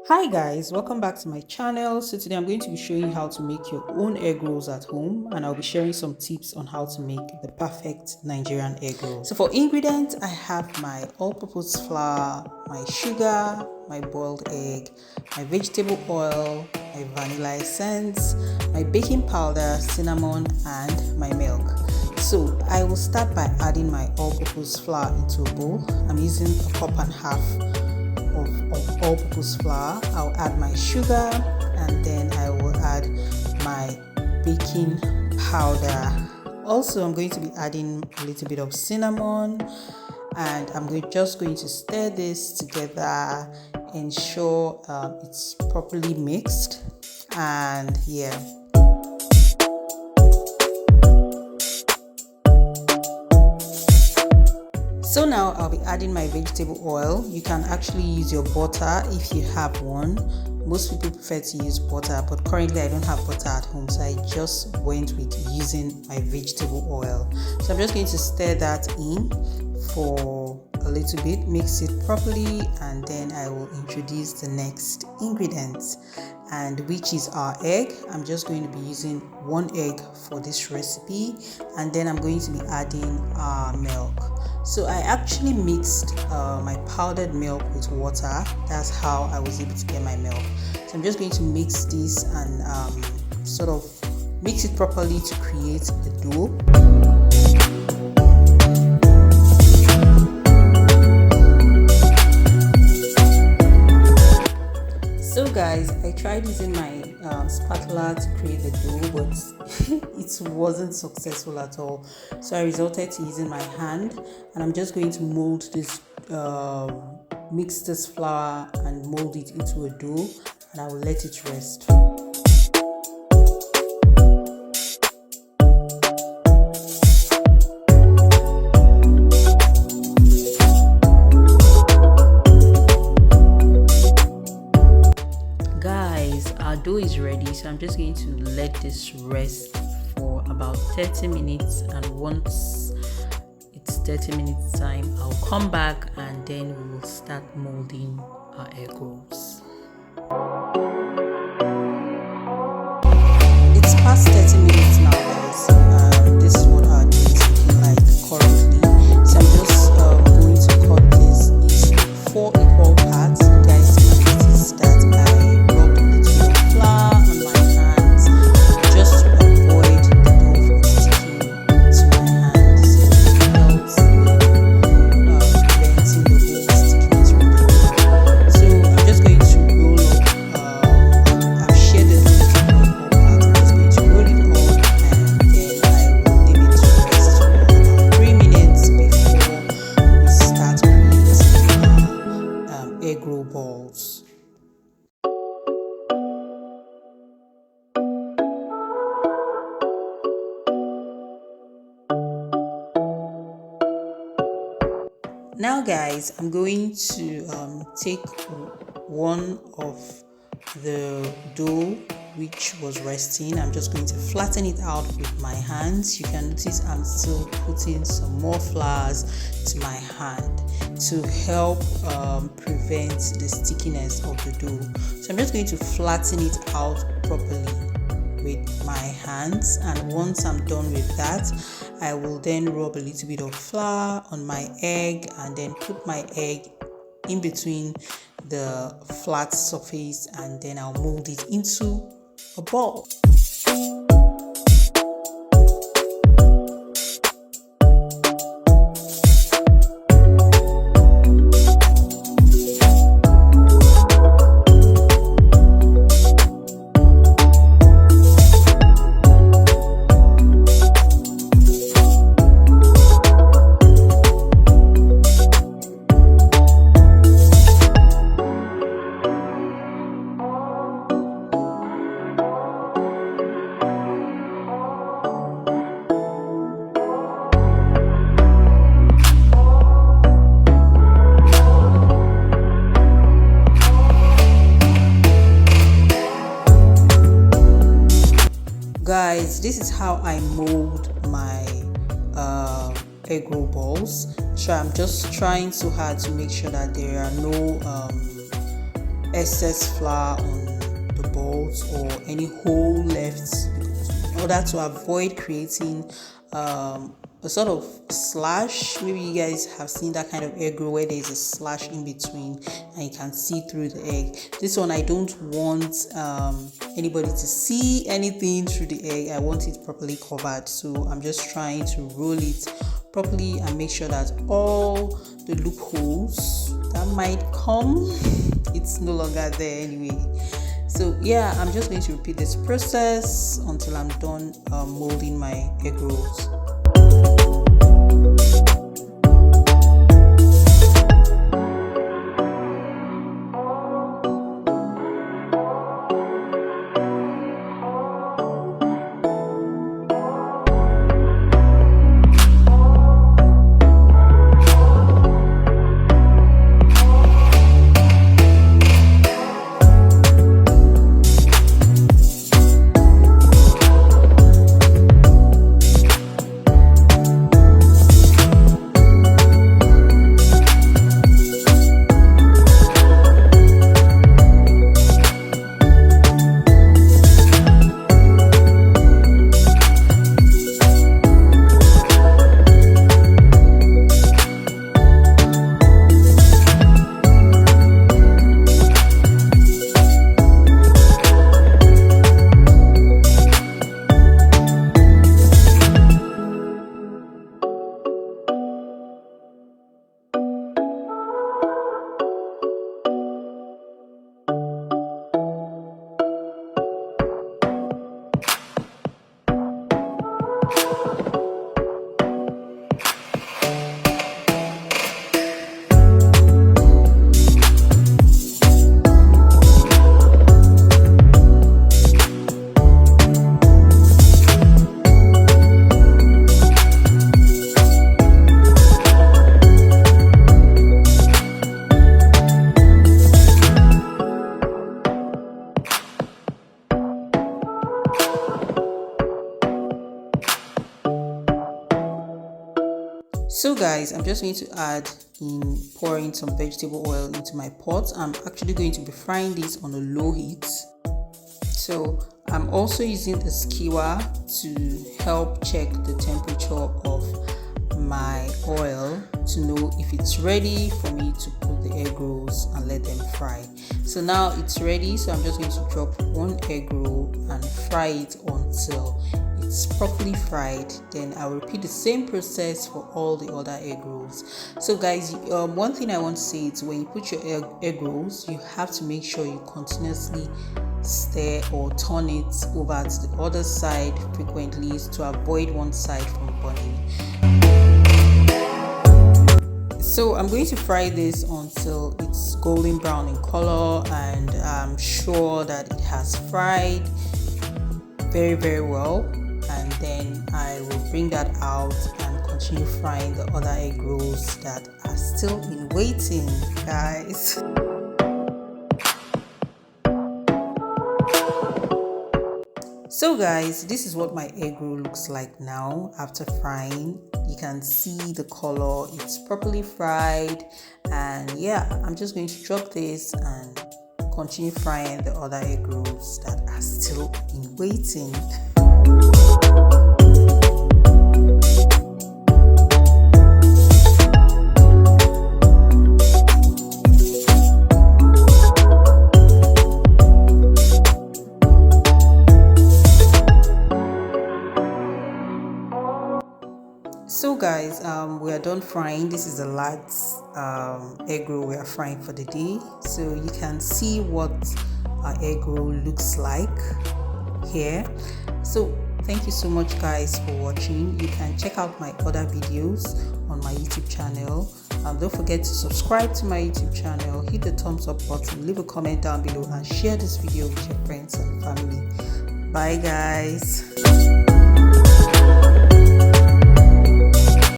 Hi guys, welcome back to my channel. So today I'm going to be showing you how to make your own egg rolls at home, and I'll be sharing some tips on how to make the perfect Nigerian egg roll. So for ingredients, I have my all-purpose flour, my sugar, my boiled egg, my vegetable oil, my vanilla essence, my baking powder, cinnamon, and my milk. So I will start by adding my all-purpose flour into a bowl. I'm using a cup and a half of all-purpose flour. I'll add my sugar, and then I will add my baking powder. Also, I'm going to be adding a little bit of cinnamon, and I'm just going to stir this together, ensure it's properly mixed. And yeah, so now I'll be adding my vegetable oil. You can actually use your butter if you have one. Most people prefer to use butter, but currently I don't have butter at home, so I just went with using my vegetable oil. So I'm just going to stir that in for a little bit, mix it properly, and then I will introduce the next ingredients, and which is our egg. I'm just going to be using one egg for this recipe, and then I'm going to be adding our milk. So I actually mixed my powdered milk with water. That's how I was able to get my milk. So I'm just going to mix this and sort of mix it properly to create a dough. So guys, I tried using my spatula to create the dough, but it wasn't successful at all. So I resorted to using my hand, and I'm just going to mold this, mix this flour and mold it into a dough, and I will let it rest. Our dough is ready, so I'm just going to let this rest for about 30 minutes, and once it's 30 minutes time, I'll come back and then we will start molding our egg rolls. It's past 30 minutes now guys. This is what our dough is looking like currently. So I'm just going to cut this into 4 equal parts. You guys can notice that I rubbed a little bit of flour on my hands just to avoid the dough from sticking to my hands. It helps preventing the whole stickiness from the dough. So I'm just going to roll up. I've shared the dough into 4 equal parts. I'm just going to roll it up, and then I will leave it to rest for about 3 minutes before we start creating egg roll balls. Now guys, I'm going to take one of the dough which was resting. I'm just going to flatten it out with my hands. You can notice I'm still putting some more flours to my hand to help prevent the stickiness of the dough. So I'm just going to flatten it out properly with my hands, and once I'm done with that, I will then rub a little bit of flour on my egg and then put my egg in between the flat surface, and then I'll mold it into a ball. Guys, this is how I mold my egg roll balls. So I'm just trying so hard to make sure that there are no excess flour on the balls or any hole left, in order to avoid creating a sort of slash. Maybe you guys have seen that kind of egg roll where there's a slash in between and you can see through the egg. This one, I don't want anybody to see anything through the egg. I want it properly covered, so I'm just trying to roll it properly and make sure that all the loopholes that might come, it's no longer there anyway. So yeah, I'm just going to repeat this process until I'm done molding my egg rolls. So guys, I'm just going to pour in some vegetable oil into my pot. I'm actually going to be frying this on a low heat. So I'm also using a skewer to help check the temperature of my oil to know if it's ready for me to put the egg rolls and let them fry. So now it's ready, so I'm just going to drop one egg roll and fry it until it's properly fried. Then I'll repeat the same process for all the other egg rolls. So guys, one thing I want to say is when you put your egg rolls, you have to make sure you continuously stir or turn it over to the other side frequently to avoid one side from burning. So I'm going to fry this until it's golden brown in color, and I'm sure that it has fried very well. And then I will bring that out and continue frying the other egg rolls that are still in waiting, guys. So guys, this is what my egg roll looks like now after frying. You can see the color, it's properly fried. And yeah, I'm just going to drop this and continue frying the other egg rolls that are still in waiting. So guys, we are done frying. This is the last egg roll we are frying for the day. So you can see what our egg roll looks like here. So thank you so much guys for watching. You can check out my other videos on my YouTube channel. Don't forget to subscribe to my YouTube channel, hit the thumbs up button, leave a comment down below, and share this video with your friends and family. Bye guys.